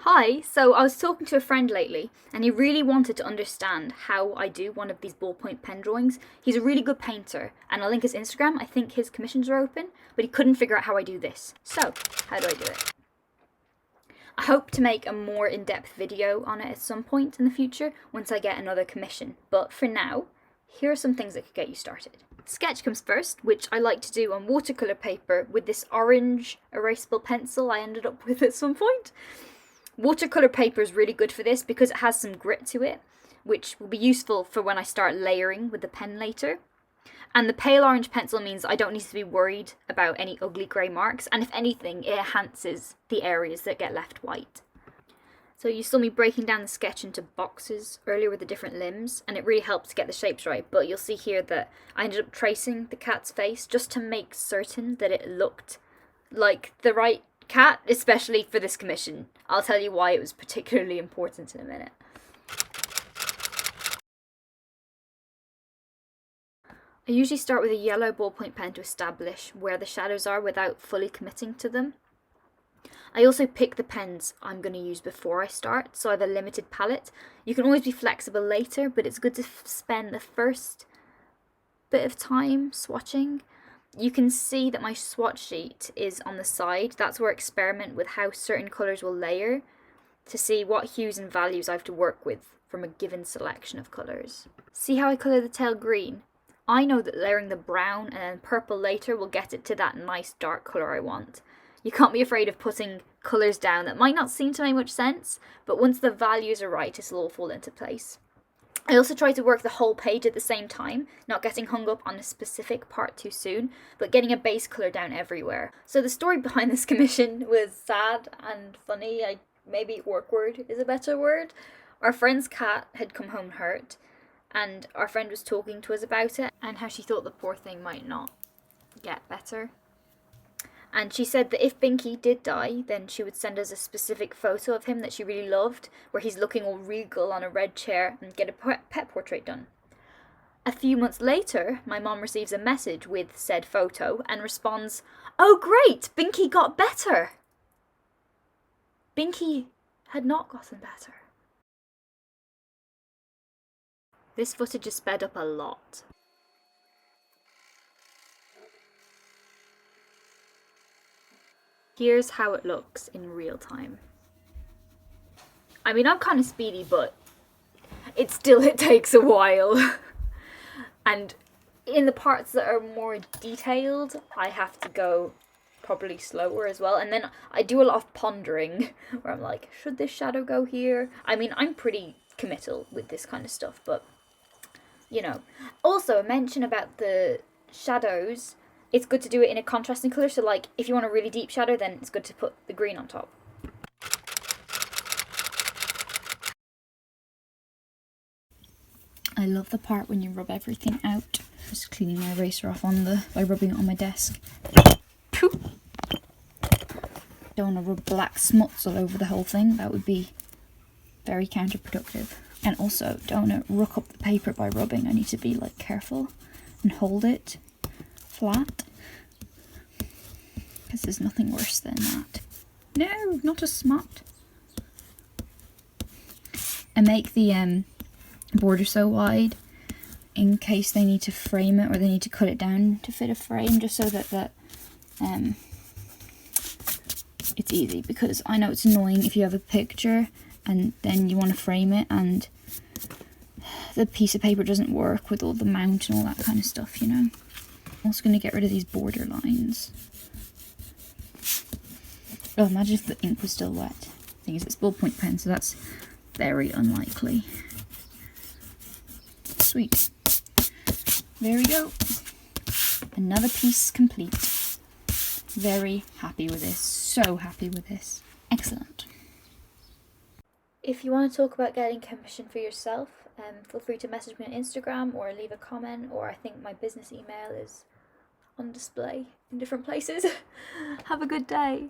Hi, so I was talking to a friend lately and he really wanted to understand how I do one of these ballpoint pen drawings. He's a really good painter and I'll link his Instagram. I think his commissions are open, but he couldn't figure out how I do this. So, how do I do it? I hope to make a more in-depth video on it at some point in the future once I get another commission, but for now, here are some things that could get you started. Sketch comes first, which I like to do on watercolour paper with this orange erasable pencil I ended up with at some point. Watercolour paper is really good for this because it has some grit to it, which will be useful for when I start layering with the pen later. And the pale orange pencil means I don't need to be worried about any ugly grey marks, and if anything, it enhances the areas that get left white. So you saw me breaking down the sketch into boxes earlier with the different limbs, and it really helps to get the shapes right, but you'll see here that I ended up tracing the cat's face just to make certain that it looked like the right cat, especially for this commission. I'll tell you why it was particularly important in a minute. I usually start with a yellow ballpoint pen to establish where the shadows are without fully committing to them. I also pick the pens I'm going to use before I start, so I have a limited palette. You can always be flexible later, but it's good to spend the first bit of time swatching. You can see that my swatch sheet is on the side. That's where I experiment with how certain colours will layer to see what hues and values I have to work with from a given selection of colours. See how I colour the tail green? I know that layering the brown and then purple later will get it to that nice dark colour I want. You can't be afraid of putting colours down that might not seem to make much sense, but once the values are right, it'll all fall into place. I also try to work the whole page at the same time, not getting hung up on a specific part too soon, but getting a base colour down everywhere. So the story behind this commission was sad and funny. Maybe awkward is a better word. Our friend's cat had come home hurt, and our friend was talking to us about it and how she thought the poor thing might not get better. And she said that if Binky did die, then she would send us a specific photo of him that she really loved, where he's looking all regal on a red chair, and get a pet portrait done. A few months later, my mom receives a message with said photo and responds, "Oh great, Binky got better!" Binky had not gotten better. This footage is sped up a lot. Here's how it looks in real time. I mean, I'm kind of speedy, but it takes a while. And in the parts that are more detailed, I have to go probably slower as well. And then I do a lot of pondering, where I'm like, should this shadow go here? I mean, I'm pretty committal with this kind of stuff, but, you know. Also, a mention about the shadows. It's good to do it in a contrasting colour, so like if you want a really deep shadow, then it's good to put the green on top. I love the part when you rub everything out. Just cleaning my eraser off by rubbing it on my desk. Pooh. Don't want to rub black smuts all over the whole thing. That would be very counterproductive. And also, don't want to ruck up the paper by rubbing. I need to be like careful and hold it flat, because there's nothing worse than that. No, not a smut. I make the border so wide in case they need to frame it or they need to cut it down to fit a frame, just so that it's easy, because I know it's annoying if you have a picture and then you want to frame it and the piece of paper doesn't work with all the mount and all that kind of stuff, you know. I'm also going to get rid of these border lines. Oh, imagine if the ink was still wet. The thing is, it's ballpoint pen, so that's very unlikely. Sweet. There we go. Another piece complete. Very happy with this. So happy with this. Excellent. If you want to talk about getting commission for yourself, feel free to message me on Instagram or leave a comment, or I think my business email is on display in different places. Have a good day.